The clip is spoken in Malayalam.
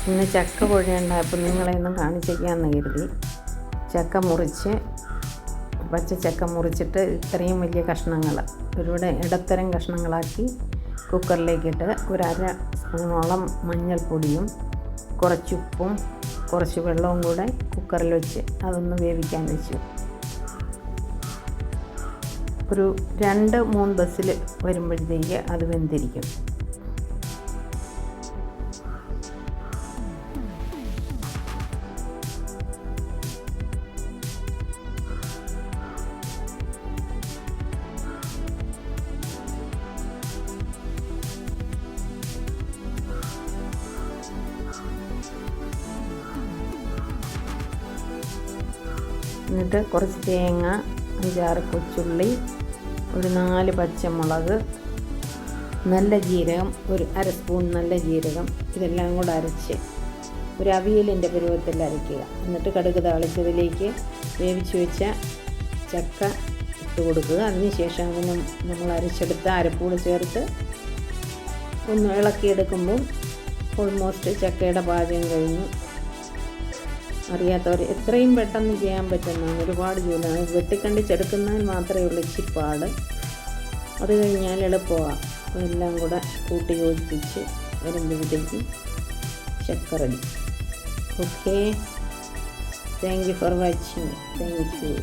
ഇന്ന് ചക്ക പുഴുങ്ങുണ്ടായപ്പോൾ നിങ്ങളെയൊന്നും കാണിച്ചേക്കാമെന്ന് കരുതി. ചക്ക മുറിച്ച് പച്ച ചക്ക മുറിച്ചിട്ട് ഇത്രയും വലിയ കഷ്ണങ്ങൾ ഒരുപാട് ഇടത്തരം കഷ്ണങ്ങളാക്കി കുക്കറിലേക്കിട്ട് ഒരു അര സ്പൂണോളം മഞ്ഞൾപ്പൊടിയും കുറച്ചുപ്പും കുറച്ച് വെള്ളവും കൂടെ കുക്കറിൽ വെച്ച് അതൊന്ന് വേവിക്കാൻ വെച്ചു. ഒരു 2-3 ബസിൽ വരുമ്പോഴത്തേക്ക് അത് വെന്തിരിക്കും. എന്നിട്ട് കുറച്ച് തേങ്ങ, 5-6 കൊച്ചുള്ളി, ഒരു 4 പച്ചമുളക്, നല്ല ജീരകം, ഒരു അര സ്പൂൺ നല്ല ജീരകം, ഇതെല്ലാം കൂടെ അരച്ച് ഒരു അവിയലിൻ്റെ പരുവത്തിൽ അരയ്ക്കുക. എന്നിട്ട് കടുക് താളിച്ചതിലേക്ക് വേവിച്ച് വെച്ച ചക്ക ഇട്ട് കൊടുക്കുക. അതിനുശേഷം അതിന് നമ്മൾ അരച്ചെടുത്ത അരപ്പൂട് ചേർത്ത് ഒന്ന് ഇളക്കിയെടുക്കുമ്പോൾ ഓൾമോസ്റ്റ് ചക്കയുടെ പാചകം കഴിഞ്ഞു. അറിയാത്തവർ എത്രയും പെട്ടെന്ന് ചെയ്യാൻ പറ്റുന്നതാണ്. ഒരുപാട് ജോലിയാണ്. വെട്ടിക്കണ്ടിച്ചെടുക്കുന്നതിൽ മാത്രമേ ഉള്ളൂ ഇച്ചിരി പാട്. അത് കഴിഞ്ഞാൽ എളുപ്പമാണ്. അതെല്ലാം കൂടെ കൂട്ടി യോജിപ്പിച്ച് വരുമ്പോഴത്തേക്കും ചക്ക ready. Okay, thank you for watching. Thank you.